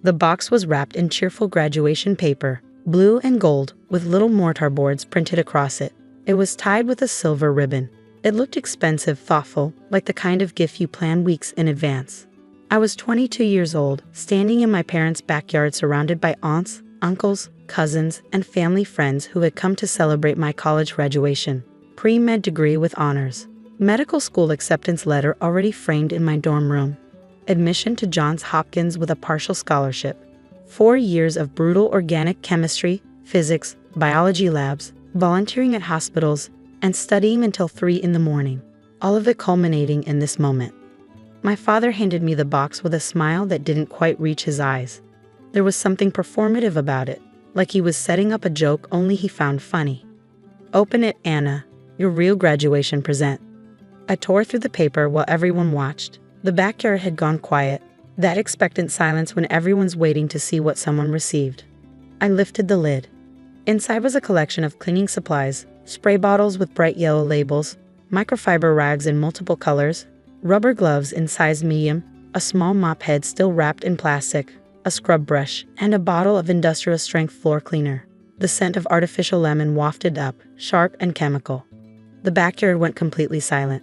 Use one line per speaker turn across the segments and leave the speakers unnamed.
The box was wrapped in cheerful graduation paper, blue and gold, with little mortar boards printed across it. It was tied with a silver ribbon. It looked expensive, thoughtful, like the kind of gift you plan weeks in advance. I was 22 years old, standing in my parents' backyard surrounded by aunts, uncles, cousins, and family friends who had come to celebrate my college graduation. Pre-med degree with honors. Medical school acceptance letter already framed in my dorm room. Admission to Johns Hopkins with a partial scholarship. 4 years of brutal organic chemistry, physics, biology labs, volunteering at hospitals, and studying until 3 in the morning. All of it culminating in this moment. My father handed me the box with a smile that didn't quite reach his eyes. There was something performative about it, like he was setting up a joke only he found funny. "Open it, Anna. Your real graduation present." I tore through the paper while everyone watched. The backyard had gone quiet, that expectant silence when everyone's waiting to see what someone received. I lifted the lid. Inside was a collection of cleaning supplies, spray bottles with bright yellow labels, microfiber rags in multiple colors, rubber gloves in size medium, a small mop head still wrapped in plastic, a scrub brush, and a bottle of industrial-strength floor cleaner. The scent of artificial lemon wafted up, sharp and chemical. The backyard went completely silent.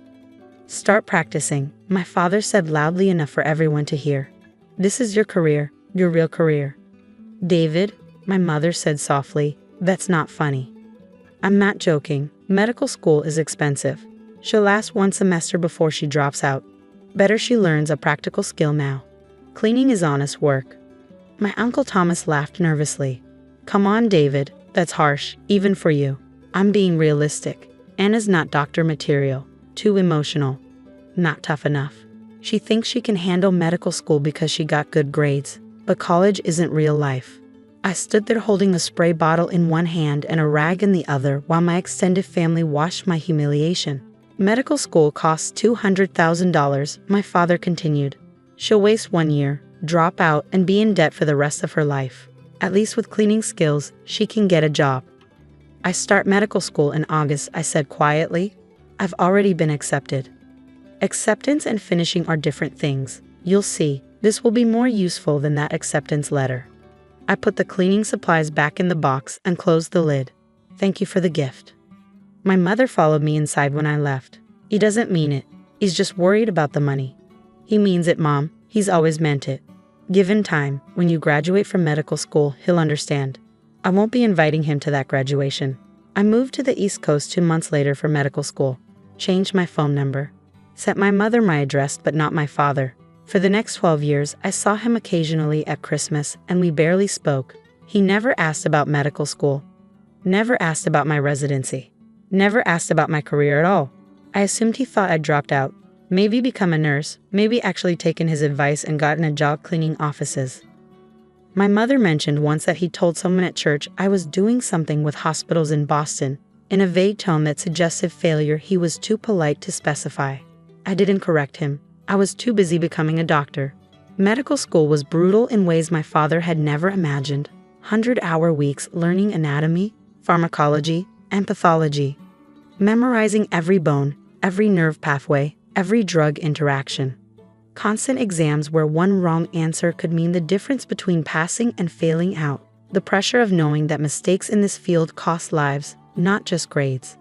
"Start practicing," my father said loudly enough for everyone to hear. "This is your career, your real career." "David," my mother said softly, "that's not funny." "I'm not joking. Medical school is expensive. She'll last 1 semester before she drops out. Better she learns a practical skill now. Cleaning is honest work." My Uncle Thomas laughed nervously. "Come on, David, that's harsh, even for you. I'm being realistic. Anna's not doctor material. Too emotional. Not tough enough. She thinks she can handle medical school because she got good grades, but college isn't real life." I stood there holding a spray bottle in one hand and a rag in the other while my extended family watched my humiliation. "Medical school costs $200,000, my father continued. She'll waste 1 year, drop out, and be in debt for the rest of her life. At least with cleaning skills, she can get a job." "I start medical school in August," I said quietly. "I've already been accepted." Acceptance and finishing are different things. You'll see, this will be more useful than that acceptance letter. I put the cleaning supplies back in the box and closed the lid. "Thank you for the gift." My mother followed me inside when I left. "He doesn't mean it. He's just worried about the money." "He means it, Mom. He's always meant it. Given time, when you graduate from medical school, he'll understand." I won't be inviting him to that graduation. I moved to the East Coast 2 months later for medical school. Changed my phone number. Sent my mother my address but not my father. For the next 12 years, I saw him occasionally at Christmas and we barely spoke. He never asked about medical school. Never asked about my residency. Never asked about my career at all. I assumed he thought I'd dropped out. Maybe become a nurse, maybe actually taken his advice and gotten a job cleaning offices. My mother mentioned once that he told someone at church I was doing something with hospitals in Boston, in a vague tone that suggested failure he was too polite to specify. I didn't correct him. I was too busy becoming a doctor. Medical school was brutal in ways my father had never imagined. 100-hour weeks learning anatomy, pharmacology, and pathology. Memorizing every bone, every nerve pathway, every drug interaction. Constant exams where one wrong answer could mean the difference between passing and failing out. The pressure of knowing that mistakes in this field cost lives, not just grades.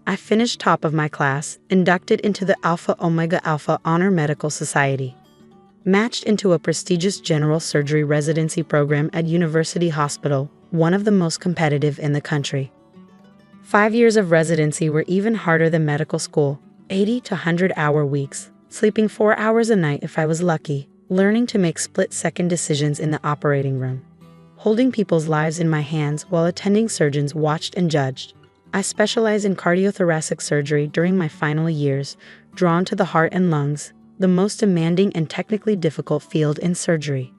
I finished top of my class, inducted into the Alpha Omega Alpha Honor Medical Society. Matched into a prestigious general surgery residency program at University Hospital, one of the most competitive in the country. 5 years of residency were even harder than medical school, 80 to 100-hour weeks, sleeping 4 hours a night if I was lucky, learning to make split-second decisions in the operating room. Holding people's lives in my hands while attending surgeons watched and judged. I specialized in cardiothoracic surgery during my final years, drawn to the heart and lungs, the most demanding and technically difficult field in surgery.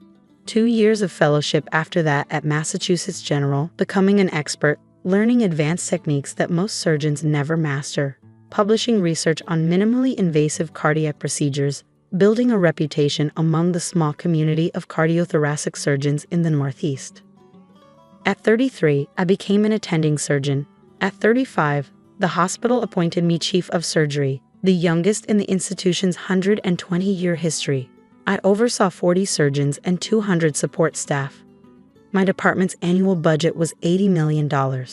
2 years of fellowship after that at Massachusetts General, becoming an expert, learning advanced techniques that most surgeons never master, publishing research on minimally invasive cardiac procedures, building a reputation among the small community of cardiothoracic surgeons in the Northeast. At 33, I became an attending surgeon. At 35, the hospital appointed me chief of surgery, the youngest in the institution's 120-year history. I oversaw 40 surgeons and 200 support staff. My department's annual budget was $80 million.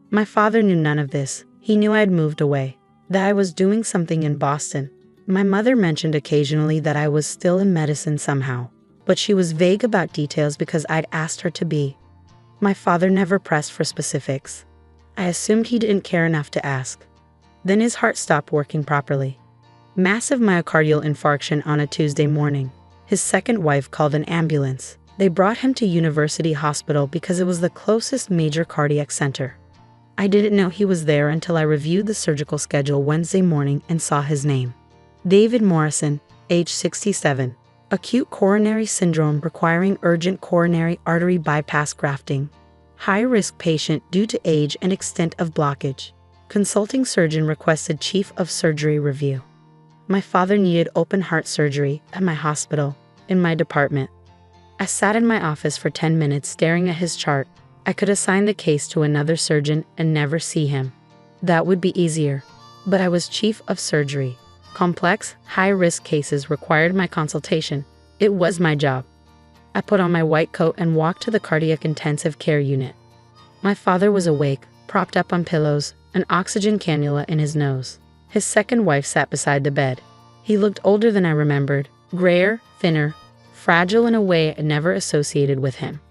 My father knew none of this. He knew I had moved away, that I was doing something in Boston. My mother mentioned occasionally that I was still in medicine somehow, but she was vague about details because I'd asked her to be. My father never pressed for specifics. I assumed he didn't care enough to ask. Then his heart stopped working properly. Massive myocardial infarction on a Tuesday morning. His second wife called an ambulance. They brought him to University Hospital because it was the closest major cardiac center. I didn't know he was there until I reviewed the surgical schedule Wednesday morning and saw his name. David Morrison, age 67. Acute coronary syndrome requiring urgent coronary artery bypass grafting. High-risk patient due to age and extent of blockage. Consulting surgeon requested chief of surgery review. My father needed open heart surgery at my hospital, in my department. I sat in my office for 10 minutes staring at his chart. I could assign the case to another surgeon and never see him. That would be easier. But I was chief of surgery. Complex, high-risk cases required my consultation. It was my job. I put on my white coat and walked to the cardiac intensive care unit. My father was awake, propped up on pillows, an oxygen cannula in his nose. His second wife sat beside the bed. He looked older than I remembered, grayer, thinner, fragile in a way I never associated with him.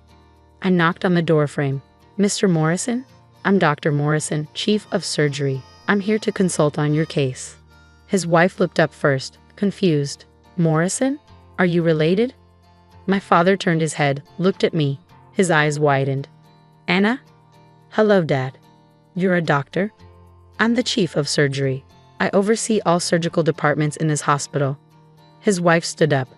I knocked on the doorframe. "Mr. Morrison? I'm Dr. Morrison, Chief of Surgery. I'm here to consult on your case." His wife looked up first, confused. "Morrison? Are you related?" My father turned his head, looked at me. His eyes widened. "Anna? Hello, Dad. You're a doctor?" "I'm the Chief of Surgery. I oversee all surgical departments in this hospital." His wife stood up.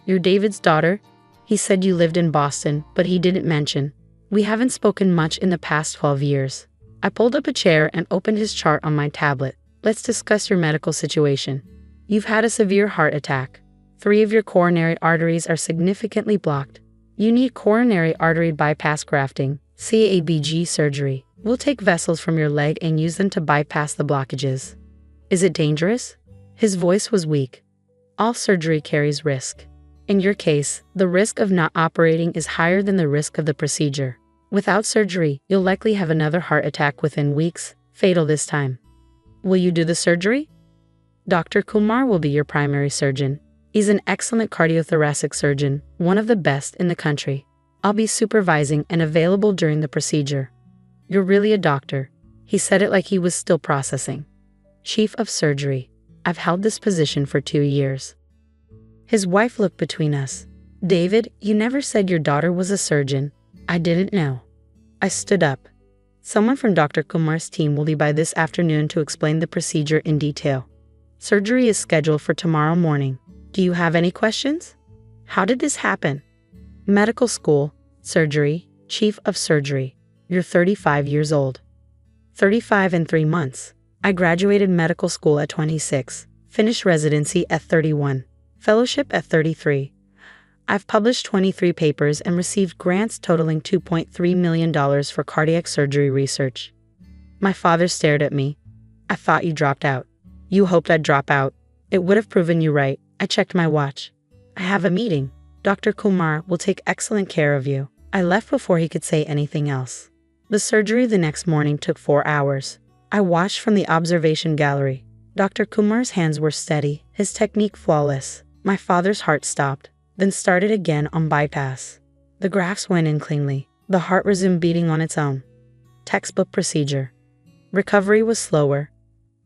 "You're David's daughter? He said you lived in Boston, but he didn't mention. We haven't spoken much in the past 12 years. I pulled up a chair and opened his chart on my tablet. "Let's discuss your medical situation. You've had a severe heart attack. 3 of your coronary arteries are significantly blocked. You need coronary artery bypass grafting, CABG surgery. We'll take vessels from your leg and use them to bypass the blockages." "Is it dangerous?" His voice was weak. "All surgery carries risk. In your case, the risk of not operating is higher than the risk of the procedure. Without surgery, you'll likely have another heart attack within weeks, fatal this time." "Will you do the surgery?" "Dr. Kumar will be your primary surgeon. He's an excellent cardiothoracic surgeon, one of the best in the country. I'll be supervising and available during the procedure." "You're really a doctor." He said it like he was still processing. "Chief of Surgery. I've held this position for 2 years." His wife looked between us. "David, you never said your daughter was a surgeon." "I didn't know." I stood up. "Someone from Dr. Kumar's team will be by this afternoon to explain the procedure in detail. Surgery is scheduled for tomorrow morning. Do you have any questions?" "How did this happen?" "Medical school, surgery, Chief of Surgery. You're 35 years old." 35 and 3 months. I graduated medical school at 26, finished residency at 31. Fellowship at 33. I've published 23 papers and received grants totaling $2.3 million for cardiac surgery research. My father stared at me. "I thought you dropped out." "You hoped I'd drop out. It would have proven you right." I checked my watch. "I have a meeting. Dr. Kumar will take excellent care of you." I left before he could say anything else. The surgery the next morning took 4 hours. I watched from the observation gallery. Dr. Kumar's hands were steady, his technique flawless. My father's heart stopped, then started again on bypass. The grafts went in cleanly. The heart resumed beating on its own. Textbook procedure. Recovery was slower.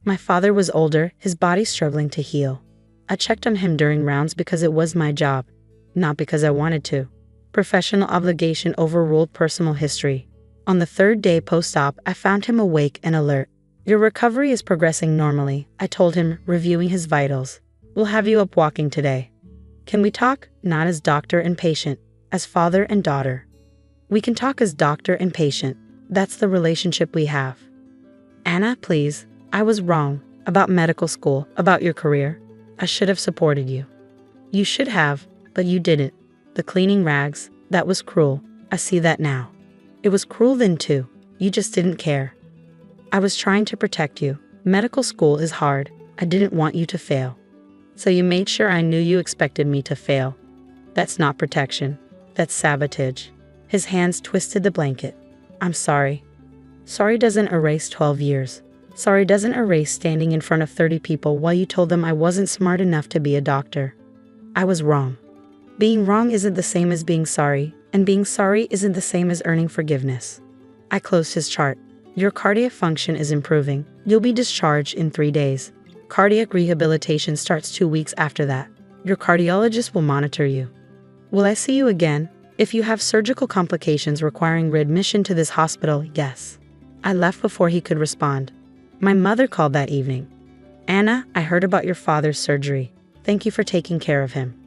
My father was older, his body struggling to heal. I checked on him during rounds because it was my job, not because I wanted to. Professional obligation overruled personal history. On the 3rd day post-op, I found him awake and alert. "Your recovery is progressing normally," I told him, reviewing his vitals. "We'll have you up walking today. Can we talk, not as doctor and patient, as father and daughter?" "We can talk as doctor and patient. That's the relationship we have." "Anna, please. I was wrong. About medical school, about your career. I should have supported you." "You should have, but you didn't. The cleaning rags, that was cruel. I see that now. It was cruel then too. You just didn't care." "I was trying to protect you. Medical school is hard. I didn't want you to fail." So you made sure I knew you expected me to fail. That's not protection. That's sabotage. His hands twisted the blanket. I'm sorry. Sorry doesn't erase 12 years. Sorry doesn't erase standing in front of 30 people while you told them I wasn't smart enough to be a doctor. I was wrong. Being wrong isn't the same as being sorry, and being sorry isn't the same as earning forgiveness. I closed his chart. Your cardiac function is improving. You'll be discharged in 3 days. Cardiac rehabilitation starts 2 weeks after that. Your cardiologist will monitor you. Will I see you again? If you have surgical complications requiring readmission to this hospital, yes. I left before he could respond. My mother called that evening. Anna, I heard about your father's surgery. Thank you for taking care of him.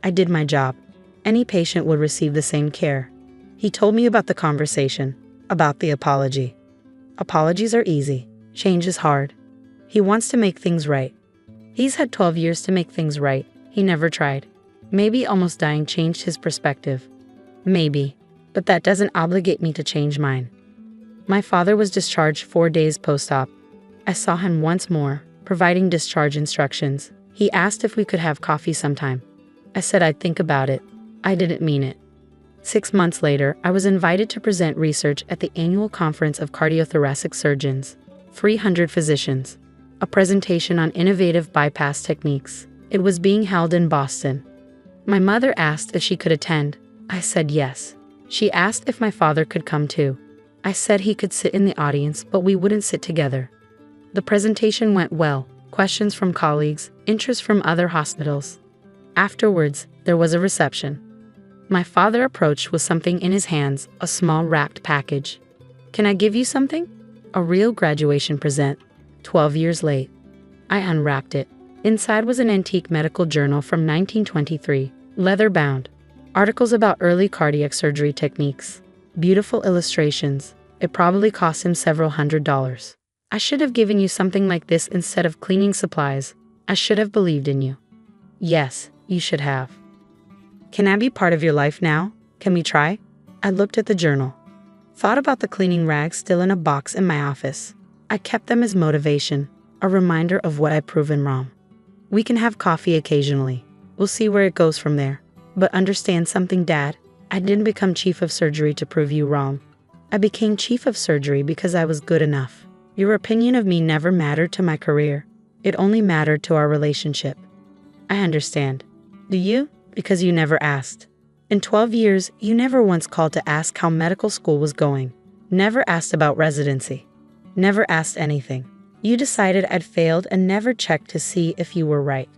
I did my job. Any patient would receive the same care. He told me about the conversation, about the apology. Apologies are easy. Change is hard. He wants to make things right. He's had 12 years to make things right. He never tried. Maybe almost dying changed his perspective. Maybe. But that doesn't obligate me to change mine. My father was discharged 4 days post-op. I saw him once more, providing discharge instructions. He asked if we could have coffee sometime. I said I'd think about it. I didn't mean it. 6 months later, I was invited to present research at the annual conference of cardiothoracic surgeons. 300 physicians. A presentation on innovative bypass techniques. It was being held in Boston. My mother asked if she could attend. I said yes. She asked if my father could come too. I said he could sit in the audience, but we wouldn't sit together. The presentation went well. Questions from colleagues, interest from other hospitals. Afterwards, there was a reception. My father approached with something in his hands, a small wrapped package. Can I give you something? A real graduation present. 12 years late. I unwrapped it. Inside was an antique medical journal from 1923, leather-bound. Articles about early cardiac surgery techniques. Beautiful illustrations. It probably cost him several $100s. I should have given you something like this instead of cleaning supplies. I should have believed in you. Yes, you should have. Can I be part of your life now? Can we try? I looked at the journal. Thought about the cleaning rags still in a box in my office. I kept them as motivation, a reminder of what I'd proven wrong. We can have coffee occasionally. We'll see where it goes from there. But understand something, Dad. I didn't become chief of surgery to prove you wrong. I became chief of surgery because I was good enough. Your opinion of me never mattered to my career. It only mattered to our relationship. I understand. Do you? Because you never asked. In 12 years, you never once called to ask how medical school was going. Never asked about residency. Never asked anything. You decided I'd failed and never checked to see if you were right.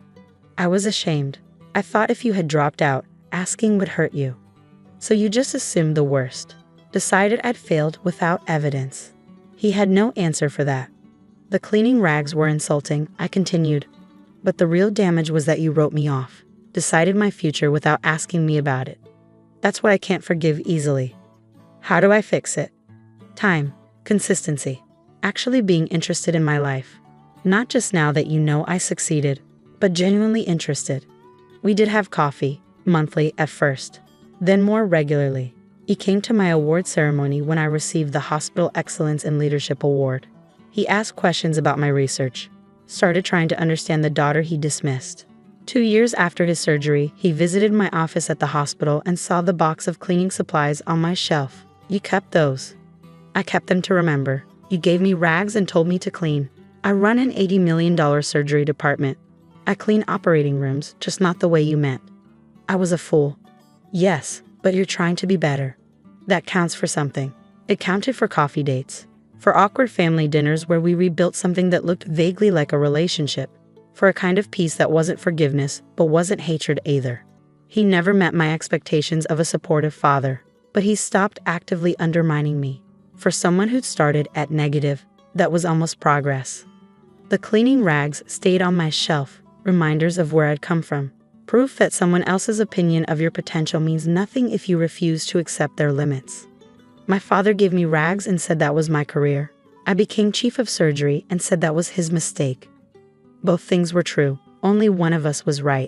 I was ashamed. I thought if you had dropped out, asking would hurt you. So you just assumed the worst. Decided I'd failed without evidence. He had no answer for that. The cleaning rags were insulting, I continued. But the real damage was that you wrote me off. Decided my future without asking me about it. That's what I can't forgive easily. How do I fix it? Time. Consistency. Actually being interested in my life. Not just now that you know I succeeded, but genuinely interested. We did have coffee, monthly at first. Then more regularly. He came to my award ceremony when I received the Hospital Excellence in Leadership Award. He asked questions about my research. Started trying to understand the daughter he dismissed. 2 years after his surgery, he visited my office at the hospital and saw the box of cleaning supplies on my shelf. You kept those. I kept them to remember. You gave me rags and told me to clean. I run an $80 million surgery department. I clean operating rooms, just not the way you meant. I was a fool. Yes, but you're trying to be better. That counts for something. It counted for coffee dates. For awkward family dinners where we rebuilt something that looked vaguely like a relationship. For a kind of peace that wasn't forgiveness, but wasn't hatred either. He never met my expectations of a supportive father, but he stopped actively undermining me. For someone who'd started at negative, that was almost progress. The cleaning rags stayed on my shelf, reminders of where I'd come from. Proof that someone else's opinion of your potential means nothing if you refuse to accept their limits. My father gave me rags and said that was my career. I became chief of surgery and said that was his mistake. Both things were true. Only one of us was right.